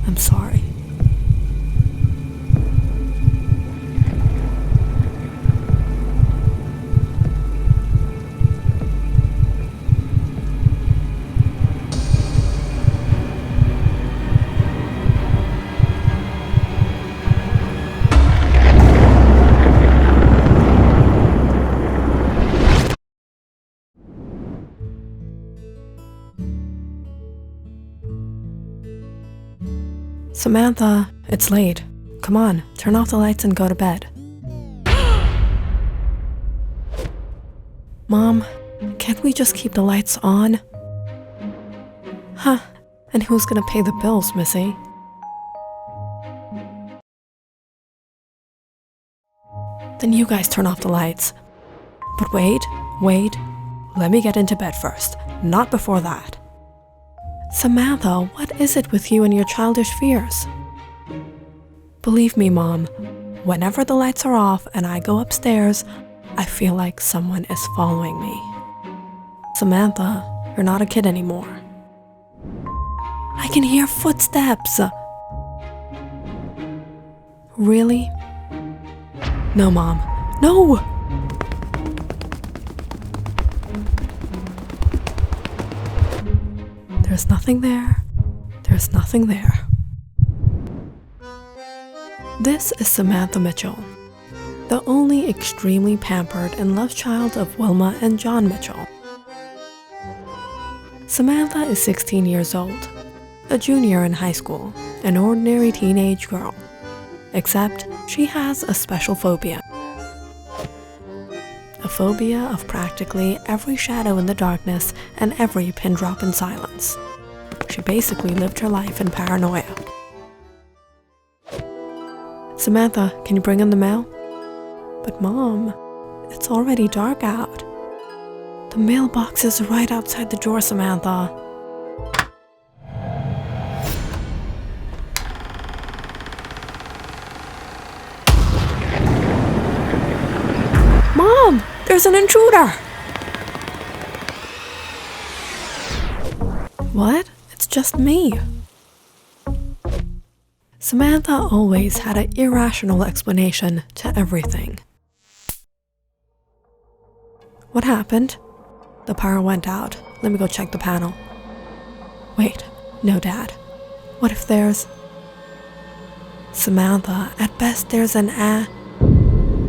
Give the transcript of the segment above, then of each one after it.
I'm sorry. Samantha, it's late. Come on, turn off the lights and go to bed. Mom, can't we just keep the lights on? Huh, and who's gonna pay the bills, Missy? Then you guys turn off the lights. But wait, let me get into bed first, not before that. Samantha, what is it with you and your childish fears? Believe me, Mom, whenever the lights are off and I go upstairs, I feel like someone is following me. Samantha, you're not a kid anymore. I can hear footsteps. Really? No, Mom. No! There's nothing there. There's nothing there. This is Samantha Mitchell, the only extremely pampered and loved child of Wilma and John Mitchell. Samantha is 16 years old, a junior in high school, an ordinary teenage girl. Except she has a special phobia. A phobia of practically every shadow in the darkness and every pin drop in silence. She basically lived her life in paranoia. Samantha, can you bring in the mail? But Mom, it's already dark out. The mailbox is right outside the door, Samantha. Mom, there's an intruder! What? It's just me. Samantha always had an irrational explanation to everything. What happened? The power went out. Let me go check the panel. Wait, no, Dad. What if there's... Samantha, at best there's an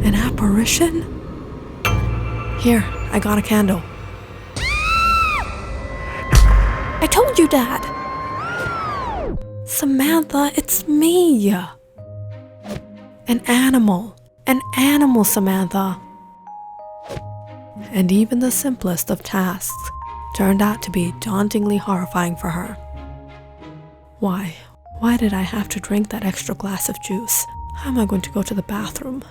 apparition? Here, I got a candle. I told you, Dad! Samantha, it's me! An animal, Samantha. And even the simplest of tasks turned out to be dauntingly horrifying for her. Why did I have to drink that extra glass of juice? How am I going to go to the bathroom?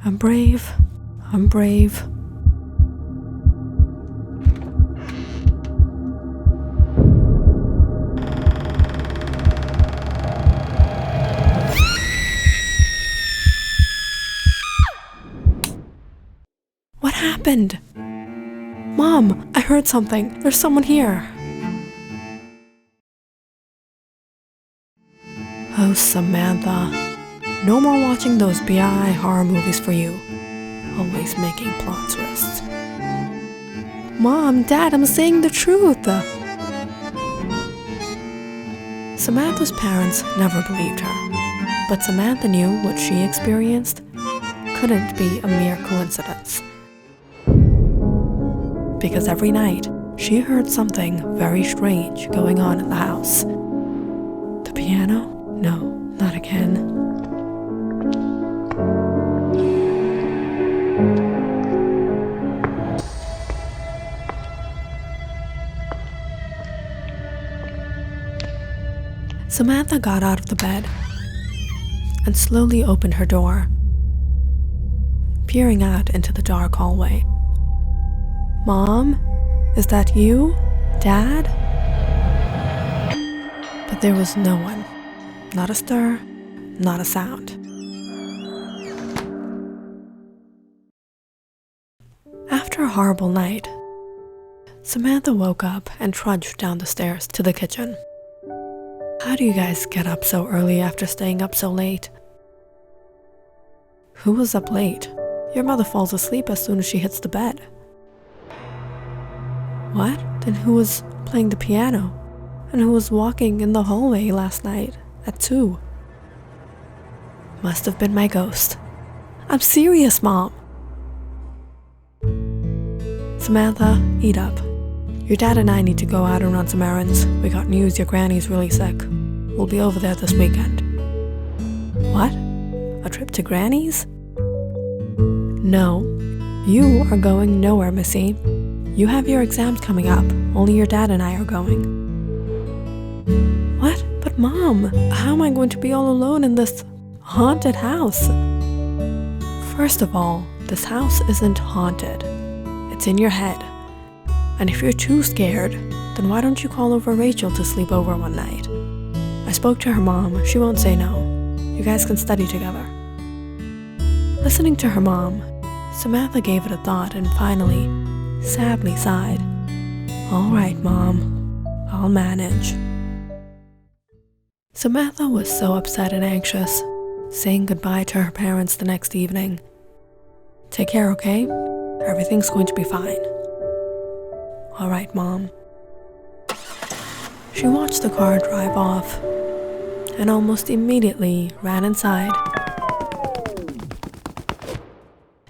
I'm brave. What happened? Mom, I heard something. There's someone here. Oh, Samantha. No more watching those BI horror movies for you. Always making plot twists. Mom, Dad, I'm saying the truth. Samantha's parents never believed her, but Samantha knew what she experienced couldn't be a mere coincidence. Because every night, she heard something very strange going on in the house. The piano? No, not again. Samantha got out of the bed and slowly opened her door, peering out into the dark hallway. Mom, is that you? Dad? But there was no one. Not a stir, not a sound. After a horrible night, Samantha woke up and trudged down the stairs to the kitchen. How do you guys get up so early after staying up so late? Who was up late? Your mother falls asleep as soon as she hits the bed. What? Then who was playing the piano? And who was walking in the hallway last night at 2? Must have been my ghost. I'm serious, Mom. Samantha, eat up. Your dad and I need to go out and run some errands. We got news your granny's really sick. We'll be over there this weekend. What? A trip to Granny's? No. You are going nowhere, Missy. You have your exams coming up. Only your dad and I are going. What? But Mom, how am I going to be all alone in this haunted house? First of all, this house isn't haunted. It's in your head. And if you're too scared, then why don't you call over Rachel to sleep over one night? I spoke to her mom. She won't say no. You guys can study together. Listening to her mom, Samantha gave it a thought and finally, sadly sighed. All right, Mom. I'll manage. Samantha was so upset and anxious, saying goodbye to her parents the next evening. Take care, okay? Everything's going to be fine. All right, Mom. She watched the car drive off and almost immediately ran inside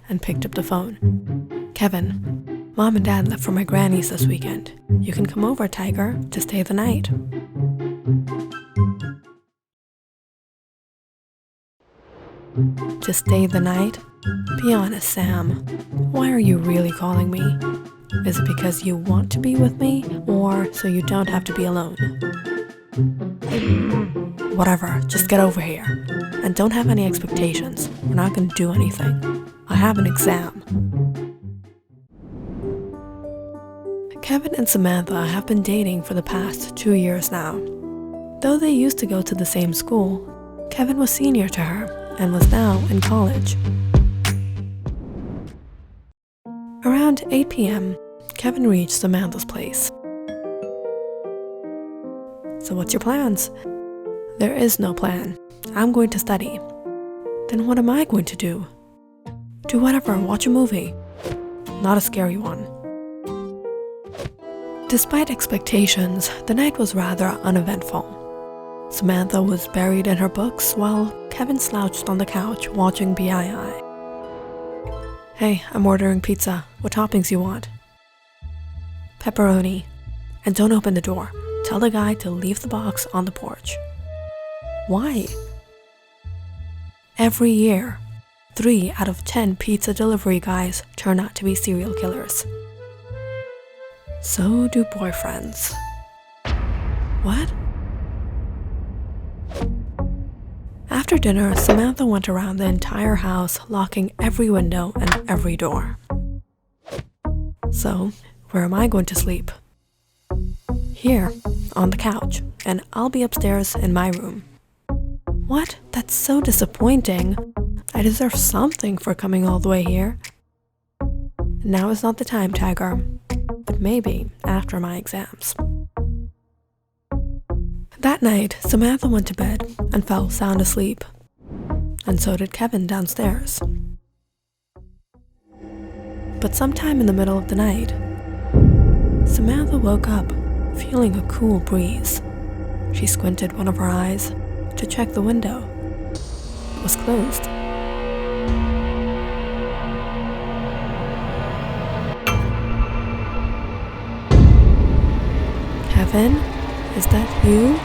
and picked up the phone. Kevin, Mom and Dad left for my granny's this weekend. You can come over, Tiger, to stay the night. To stay the night? Be honest, Sam. Why are you really calling me? Is it because you want to be with me, or so you don't have to be alone? Whatever, just get over here. And don't have any expectations. We're not going to do anything. I have an exam. Kevin and Samantha have been dating for the past 2 years now. Though they used to go to the same school, Kevin was senior to her and was now in college. Around 8 p.m., Kevin reached Samantha's place. So what's your plans? There is no plan. I'm going to study. Then what am I going to do? Do whatever, watch a movie. Not a scary one. Despite expectations, the night was rather uneventful. Samantha was buried in her books while Kevin slouched on the couch watching BII. Hey, I'm ordering pizza. What toppings you want? Pepperoni. And don't open the door. Tell the guy to leave the box on the porch. Why? Every year, 3 out of 10 pizza delivery guys turn out to be serial killers. So do boyfriends. What? After dinner, Samantha went around the entire house, locking every window and every door. So, where am I going to sleep? Here, on the couch, and I'll be upstairs in my room. What? That's so disappointing. I deserve something for coming all the way here. Now is not the time, Tiger, but maybe after my exams. That night, Samantha went to bed and fell sound asleep. And so did Kevin downstairs. But sometime in the middle of the night, Samantha woke up feeling a cool breeze. She squinted one of her eyes to check the window. It was closed. Kevin, is that you?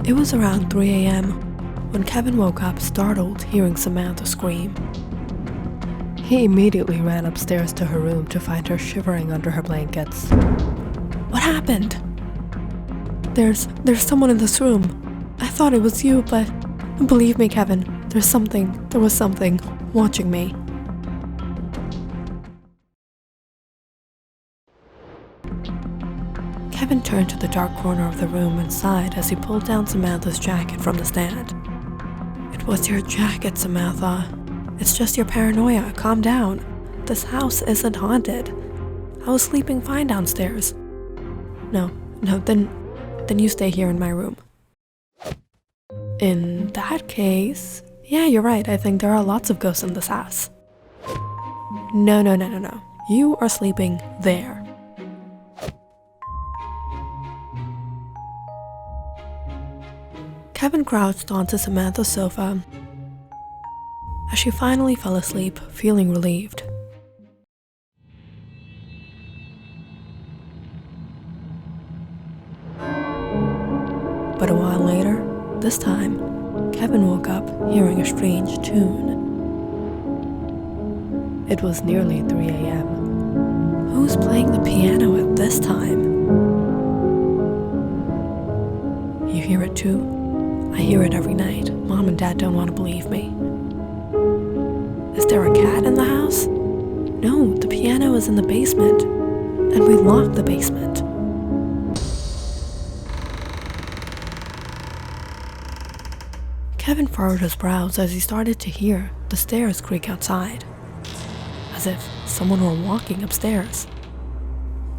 It was around 3 a.m. when Kevin woke up startled hearing Samantha scream. He immediately ran upstairs to her room to find her shivering under her blankets. What happened? There's someone in this room. I thought it was you, but believe me, Kevin, there was something watching me. Kevin turned to the dark corner of the room and sighed as he pulled down Samantha's jacket from the stand. "It was your jacket, Samantha. It's just your paranoia. Calm down. This house isn't haunted. I was sleeping fine downstairs." No, then you stay here in my room." "In that case, yeah, you're right. I think there are lots of ghosts in this house." No. You are sleeping there." Kevin crouched onto Samantha's sofa as she finally fell asleep, feeling relieved. But a while later, this time, Kevin woke up hearing a strange tune. It was nearly 3 a.m. Who's playing the piano at this time? You hear it too? I hear it every night. Mom and Dad don't want to believe me. Is there a cat in the house? No, the piano is in the basement, and we locked the basement. Kevin furrowed his brows as he started to hear the stairs creak outside, as if someone were walking upstairs.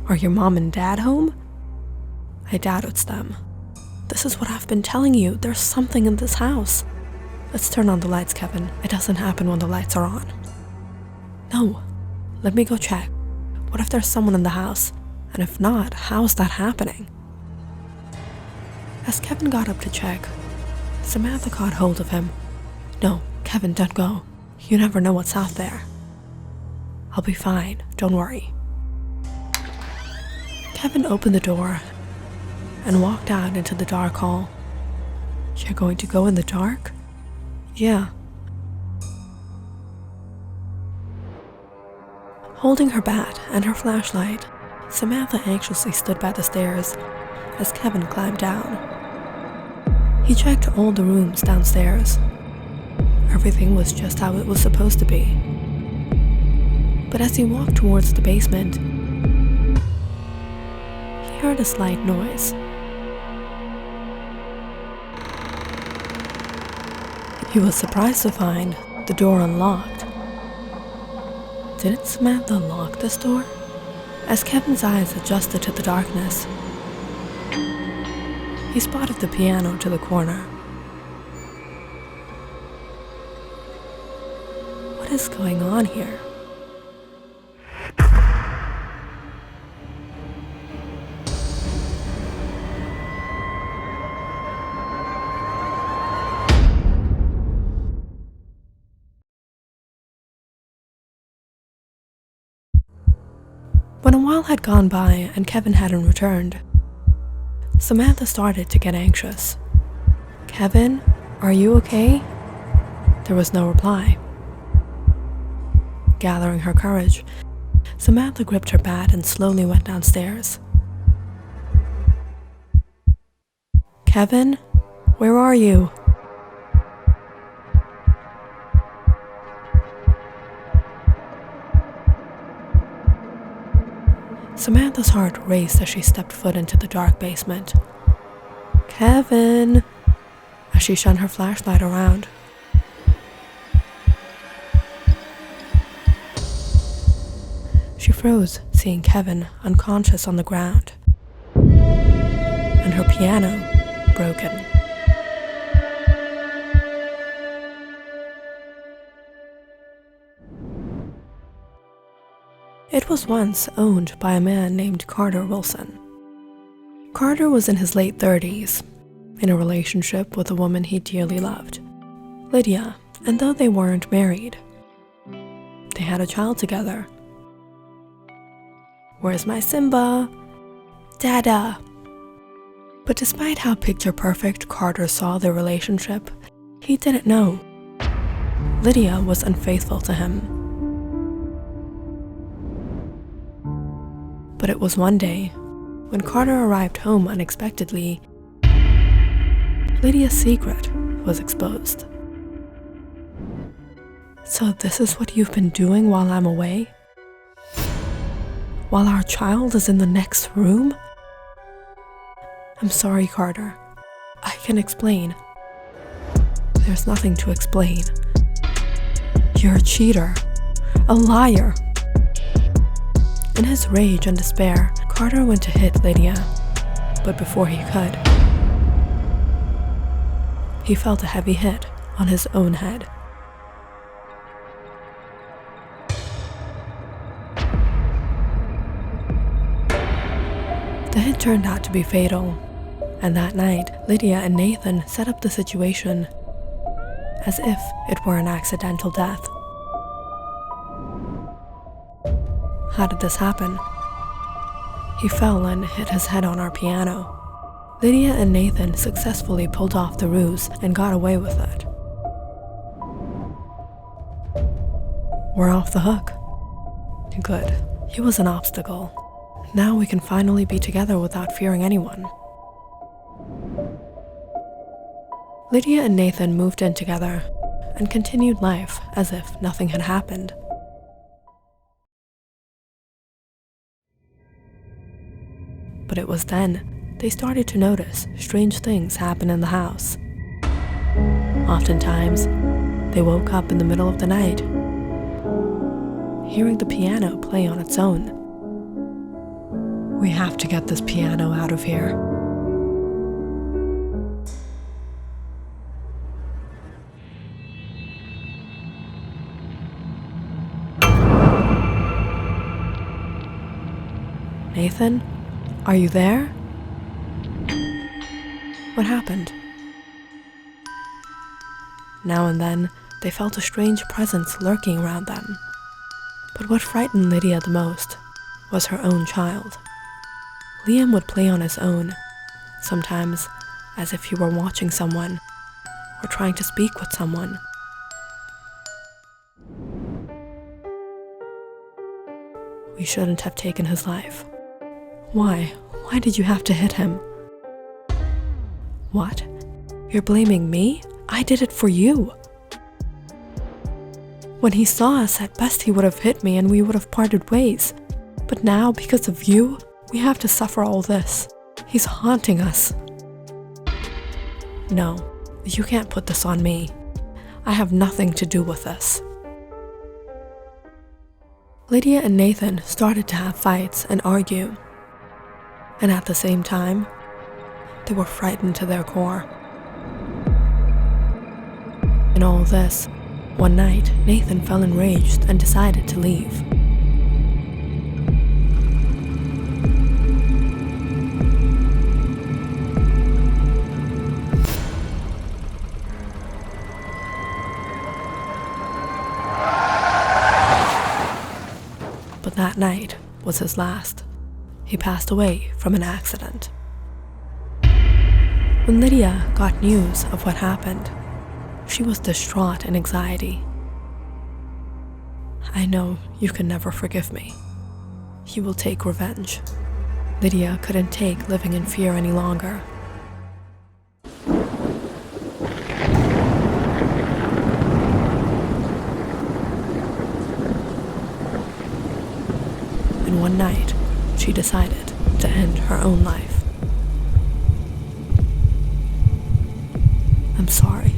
Are your mom and dad home? I doubt it's them. This is what I've been telling you. There's something in this house. Let's turn on the lights, Kevin. It doesn't happen when the lights are on. No, let me go check. What if there's someone in the house? And if not, how's that happening? As Kevin got up to check, Samantha caught hold of him. No, Kevin, don't go. You never know what's out there. I'll be fine, don't worry. Kevin opened the door and walked out into the dark hall. You're going to go in the dark? Yeah. Holding her bat and her flashlight, Samantha anxiously stood by the stairs as Kevin climbed down. He checked all the rooms downstairs. Everything was just how it was supposed to be. But as he walked towards the basement, he heard a slight noise. He was surprised to find the door unlocked. Didn't Samantha lock this door? As Kevin's eyes adjusted to the darkness, he spotted the piano to the corner. What is going on here? When a while had gone by and Kevin hadn't returned, Samantha started to get anxious. Kevin, are you okay? There was no reply. Gathering her courage, Samantha gripped her bat and slowly went downstairs. Kevin, where are you? Samantha's heart raced as she stepped foot into the dark basement. Kevin! As she shone her flashlight around. She froze, seeing Kevin unconscious on the ground, and her piano broken. It was once owned by a man named Carter Wilson. Carter was in his late 30s, in a relationship with a woman he dearly loved, Lydia, and though they weren't married, they had a child together. Where's my Simba? Dada! But despite how picture-perfect Carter saw their relationship, he didn't know. Lydia was unfaithful to him. But it was one day, when Carter arrived home unexpectedly, Lydia's secret was exposed. So this is what you've been doing while I'm away? While our child is in the next room? I'm sorry, Carter. I can explain. There's nothing to explain. You're a cheater. A liar. In his rage and despair, Carter went to hit Lydia. But before he could, he felt a heavy hit on his own head. The hit turned out to be fatal, and that night, Lydia and Nathan set up the situation as if it were an accidental death. How did this happen? He fell and hit his head on our piano. Lydia and Nathan successfully pulled off the ruse and got away with it. We're off the hook. Good. He was an obstacle. Now we can finally be together without fearing anyone. Lydia and Nathan moved in together and continued life as if nothing had happened. But it was then they started to notice strange things happen in the house. Oftentimes, they woke up in the middle of the night, hearing the piano play on its own. We have to get this piano out of here. Nathan, are you there? What happened? Now and then, they felt a strange presence lurking around them. But what frightened Lydia the most was her own child. Liam would play on his own, sometimes as if he were watching someone or trying to speak with someone. We shouldn't have taken his life. Why? Why did you have to hit him? What? You're blaming me? I did it for you. When he saw us, at best he would have hit me and we would have parted ways. But now, because of you, we have to suffer all this. He's haunting us. No, you can't put this on me. I have nothing to do with this. Lydia and Nathan started to have fights and argue. And at the same time, they were frightened to their core. In all this, one night, Nathan felt enraged and decided to leave. But that night was his last. He passed away from an accident. When Lydia got news of what happened, she was distraught in anxiety. I know you can never forgive me. You will take revenge. Lydia couldn't take living in fear any longer. And one night, she decided to end her own life. I'm sorry.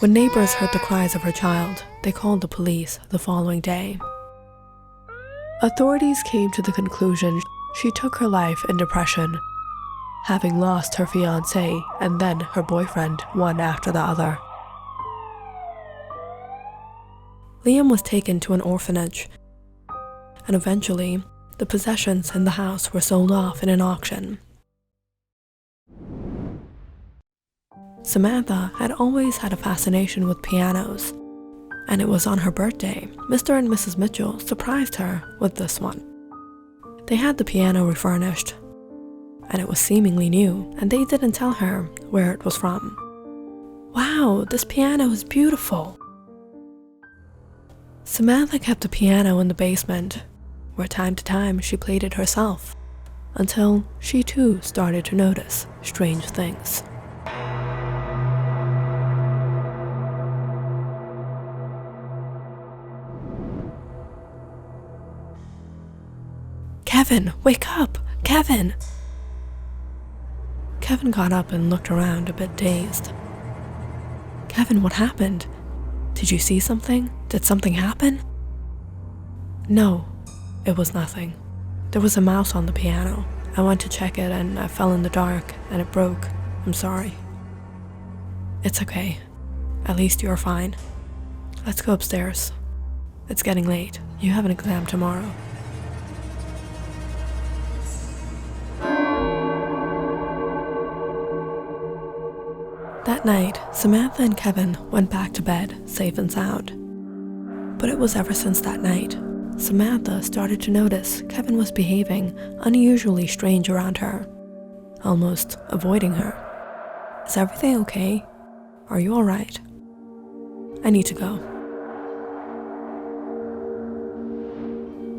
When neighbors heard the cries of her child, they called the police the following day. Authorities came to the conclusion she took her life in depression, having lost her fiancé and then her boyfriend one after the other. Liam was taken to an orphanage, and eventually, the possessions in the house were sold off in an auction. Samantha had always had a fascination with pianos, and it was on her birthday Mr. and Mrs. Mitchell surprised her with this one. They had the piano refurnished, and it was seemingly new, and they didn't tell her where it was from. Wow, this piano is beautiful. Samantha kept the piano in the basement, where time to time she played it herself, until she too started to notice strange things. Kevin, wake up! Kevin! Kevin got up and looked around a bit dazed. Kevin, what happened? Did you see something? Did something happen? No, it was nothing. There was a mouse on the piano. I went to check it and I fell in the dark and it broke. I'm sorry. It's okay. At least you're fine. Let's go upstairs. It's getting late. You have an exam tomorrow. That night, Samantha and Kevin went back to bed, safe and sound. But it was ever since that night, Samantha started to notice Kevin was behaving unusually strange around her, almost avoiding her. Is everything okay? Are you alright? I need to go.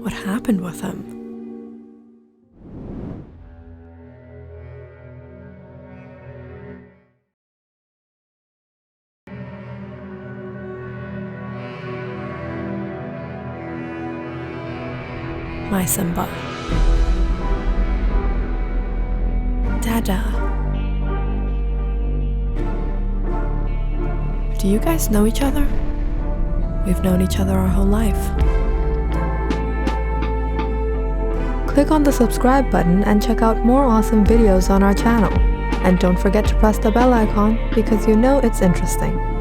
What happened with him? My Simba. Dada. Do you guys know each other? We've known each other our whole life. Click on the subscribe button and check out more awesome videos on our channel. And don't forget to press the bell icon because you know it's interesting.